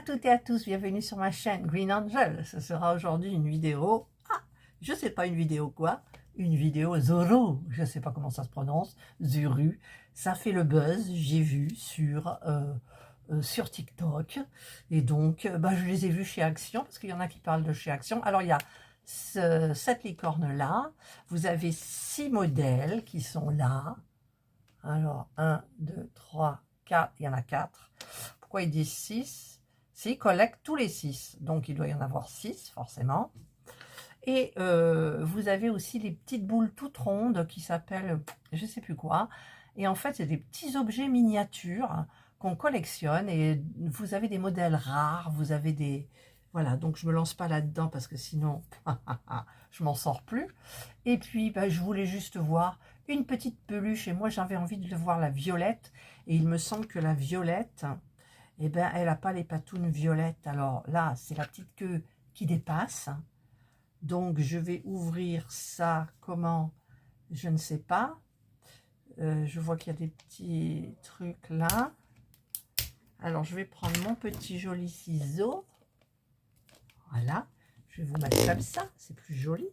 toutes et à tous, bienvenue sur ma chaîne Green Angel. Ce sera aujourd'hui une vidéo, je sais pas une vidéo quoi, une vidéo Zuru, je sais pas comment ça se prononce, Zuru, ça fait le buzz, j'ai vu sur TikTok, et donc je les ai vus chez Action, parce qu'il y en a qui parlent de chez Action. Alors il y a cette licorne là, vous avez 6 modèles qui sont là, alors 1, 2, 3, 4, il y en a 4. Pourquoi ils disent 6? C'est ils collectent tous les 6, donc il doit y en avoir 6 forcément. Et vous avez aussi les petites boules toutes rondes qui s'appellent je sais plus quoi. Et en fait, c'est des petits objets miniatures qu'on collectionne. Et vous avez des modèles rares, vous avez des... Voilà, donc je me lance pas là-dedans parce que sinon, je m'en sors plus. Et puis, je voulais juste voir une petite peluche. Et moi, j'avais envie de voir la violette. Et il me semble que la violette, eh ben, elle n'a pas les patounes violettes. Alors là, c'est la petite queue qui dépasse. Donc, je vais ouvrir ça. Comment? Je ne sais pas. Je vois qu'il y a des petits trucs là. Alors, je vais prendre mon petit joli ciseau. Voilà. Je vais vous mettre comme ça. C'est plus joli.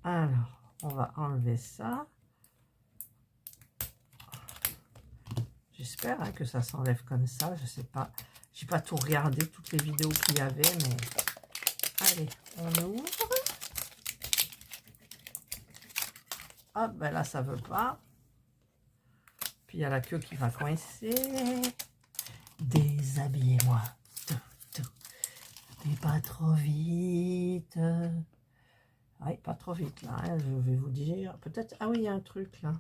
Alors, on va enlever ça. J'espère que ça s'enlève comme ça. Je sais pas. J'ai pas tout regardé, toutes les vidéos qu'il y avait, mais... Allez, on ouvre. Hop, ben là, ça veut pas. Puis il y a la queue qui va coincer. Déshabillez-moi. Mais pas trop vite. Oui, pas trop vite, là, hein, je vais vous dire. Peut-être... Ah oui, il y a un truc, là.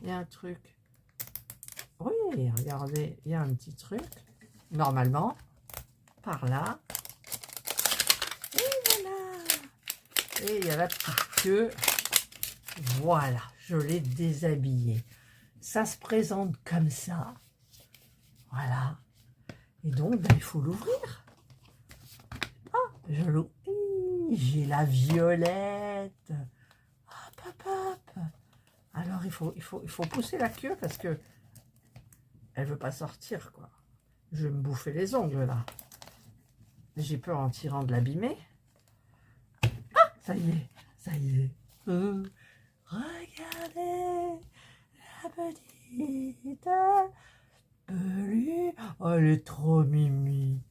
Il y a un truc. Oui, regardez, il y a un petit truc. Normalement, par là. Et voilà. Et il y a la petite queue. Voilà, je l'ai déshabillé. Ça se présente comme ça. Voilà. Et donc, il faut l'ouvrir. Ah, je l'ouvre. J'ai la violette. Hop, hop, hop. Alors, il faut pousser la queue parce que elle veut pas sortir, quoi. Je vais me bouffer les ongles, là. J'ai peur en tirant de l'abîmer. Ah, ça y est, ça y est. Regardez la petite peluche. Oh, elle est trop mimi.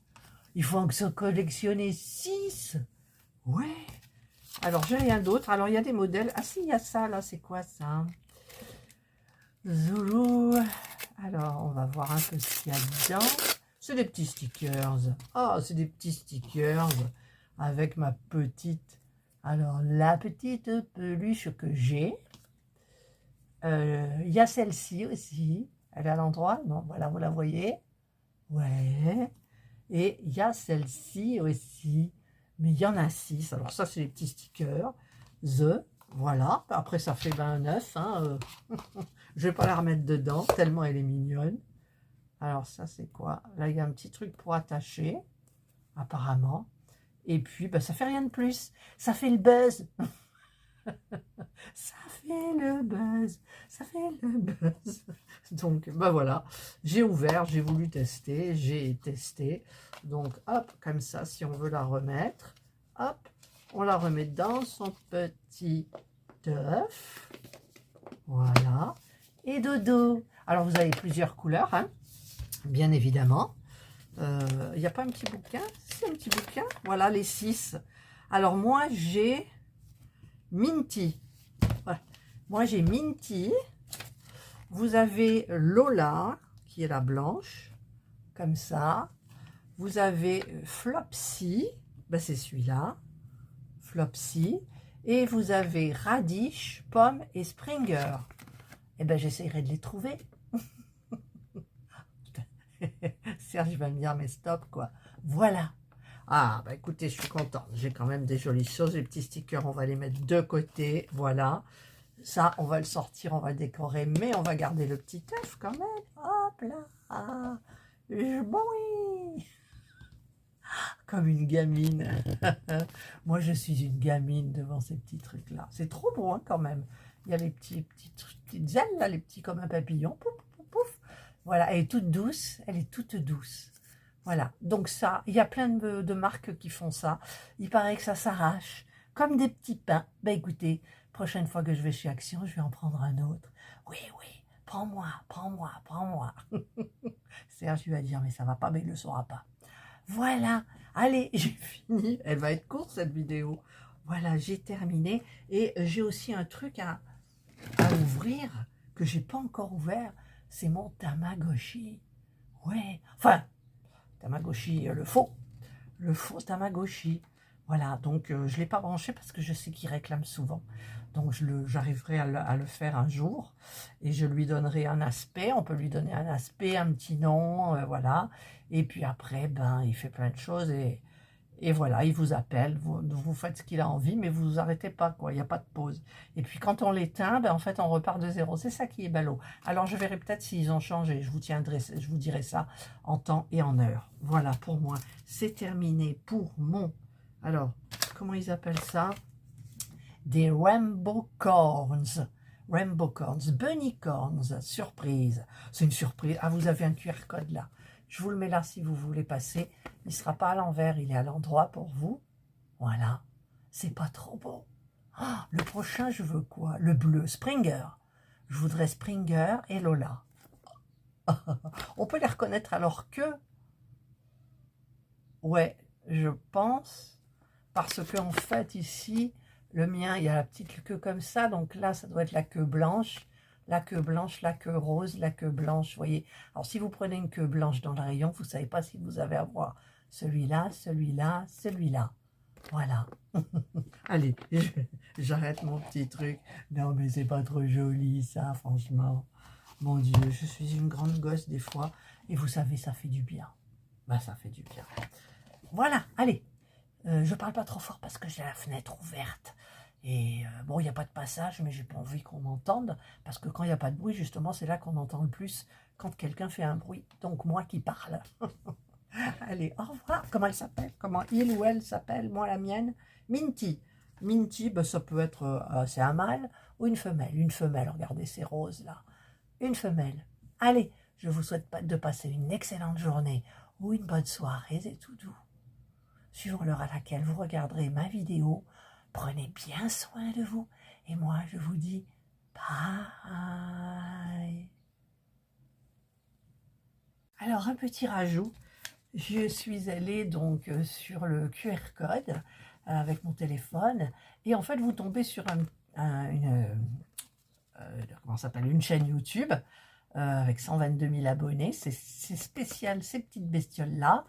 Il faut que ça collectionne 6. Ouais. Alors, j'ai rien d'autre. Alors, il y a des modèles. Ah si, il y a ça, là. C'est quoi, ça? Zulu. Alors, on va voir un peu ce qu'il y a dedans. C'est des petits stickers. Oh, c'est des petits stickers avec ma petite... Alors, la petite peluche que j'ai. Il y a celle-ci aussi. Elle est à l'endroit. Non, voilà, vous la voyez. Ouais. Et il y a celle-ci aussi. Mais il y en a 6. Alors, ça, c'est les petits stickers. Voilà. Après, ça fait un œuf. Hein, je ne vais pas la remettre dedans, tellement elle est mignonne. Alors, ça, c'est quoi? Là, il y a un petit truc pour attacher, apparemment. Et puis, ça fait rien de plus. Ça fait le buzz. Ça fait le buzz. Ça fait le buzz. Donc, voilà. J'ai ouvert, j'ai voulu tester. J'ai testé. Donc, hop, comme ça, si on veut la remettre, hop, on la remet dans son petit œuf. Voilà. Et dodo. Alors, vous avez plusieurs couleurs, hein, bien évidemment. Il n'y a pas un petit bouquin? C'est un petit bouquin. Voilà, les 6. Alors, moi, j'ai Minty. Ouais. Moi, j'ai Minty. Vous avez Lola, qui est la blanche, comme ça. Vous avez Flopsy. C'est celui-là. Flopsy. Et vous avez Radish, Pomme et Springer. J'essaierai de les trouver. Serge va me dire, mais stop, quoi. Voilà. Ah, écoutez, je suis contente. J'ai quand même des jolies choses. Les petits stickers, on va les mettre de côté. Voilà. Ça, on va le sortir, on va le décorer. Mais on va garder le petit œuf quand même. Hop là. Ah, oui. Comme une gamine. Moi, je suis une gamine devant ces petits trucs-là. C'est trop beau, hein, quand même. Il y a les petites ailes, là, les petits comme un papillon. Pouf, pouf, pouf. Voilà, elle est toute douce, elle est toute douce. Voilà, donc ça, il y a plein de marques qui font ça. Il paraît que ça s'arrache, comme des petits pains. Ben écoutez, prochaine fois que je vais chez Action, je vais en prendre un autre. Oui, oui, prends-moi, prends-moi, prends-moi. Serge lui va dire, mais ça va pas, mais il ne le saura pas. Voilà, allez, j'ai fini. Elle va être courte cette vidéo. Voilà, j'ai terminé. Et j'ai aussi un truc à ouvrir que j'ai pas encore ouvert. C'est mon Tamagotchi. Ouais, enfin, Tamagotchi, le faux Tamagotchi. Voilà, donc je ne l'ai pas branché parce que je sais qu'il réclame souvent. Donc j'arriverai à le faire un jour et je lui donnerai un aspect. On peut lui donner un aspect, un petit nom, voilà. Et puis après, ben, il fait plein de choses et voilà, il vous appelle, vous faites ce qu'il a envie, mais vous vous arrêtez pas, quoi. Il n'y a pas de pause. Et puis quand on l'éteint, ben, en fait, on repart de zéro. C'est ça qui est ballot. Alors je verrai peut-être s'ils ont changé. Je vous dirai ça en temps et en heure. Voilà, pour moi, c'est terminé pour mon... Alors, comment ils appellent ça? Des Rainbow Corns. Rainbow Corns, Bunny Corns, surprise. C'est une surprise. Ah, vous avez un QR code là. Je vous le mets là si vous voulez passer. Il ne sera pas à l'envers, il est à l'endroit pour vous. Voilà. C'est pas trop beau. Ah, le prochain, je veux quoi? Le bleu, Springer. Je voudrais Springer et Lola. On peut les reconnaître alors que... Ouais, je pense. Parce que en fait, ici, le mien, il y a la petite queue comme ça. Donc là, ça doit être la queue blanche. La queue blanche, la queue rose, la queue blanche, vous voyez. Alors, si vous prenez une queue blanche dans le rayon, vous ne savez pas si vous avez à voir celui-là, celui-là, celui-là. Voilà. Allez, j'arrête mon petit truc. Non, mais c'est pas trop joli, ça, franchement. Mon Dieu, je suis une grande gosse des fois. Et vous savez, ça fait du bien. Ben, ça fait du bien. Voilà, allez. Je parle pas trop fort parce que j'ai la fenêtre ouverte. Et bon, il n'y a pas de passage, mais j'ai pas envie qu'on m'entende. Parce que quand il n'y a pas de bruit, justement, c'est là qu'on entend le plus quand quelqu'un fait un bruit. Donc, moi qui parle. Allez, au revoir. Comment elle s'appelle? Comment il ou elle s'appelle? Moi, la mienne, Minty. Minty, ben, ça peut être, c'est un mâle ou une femelle. Une femelle, regardez ces roses là. Une femelle. Allez, je vous souhaite de passer une excellente journée ou une bonne soirée, c'est tout doux. Suivant l'heure à laquelle vous regarderez ma vidéo, prenez bien soin de vous. Et moi, je vous dis bye. Alors, un petit rajout. Je suis allée donc sur le QR code avec mon téléphone. Et en fait, vous tombez sur comment ça s'appelle, une chaîne YouTube avec 122 000 abonnés. C'est spécial, ces petites bestioles-là.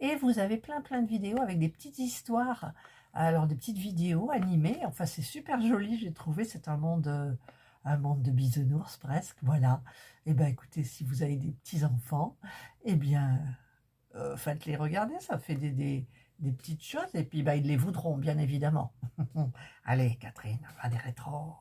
Et vous avez plein de vidéos avec des petites histoires, alors des petites vidéos animées. Enfin, c'est super joli, j'ai trouvé. C'est un monde de bisounours presque, voilà. Et ben écoutez, si vous avez des petits-enfants, eh bien, faites-les regarder, ça fait des petites choses. Et puis, ben, ils les voudront, bien évidemment. Allez, Catherine, va des rétros.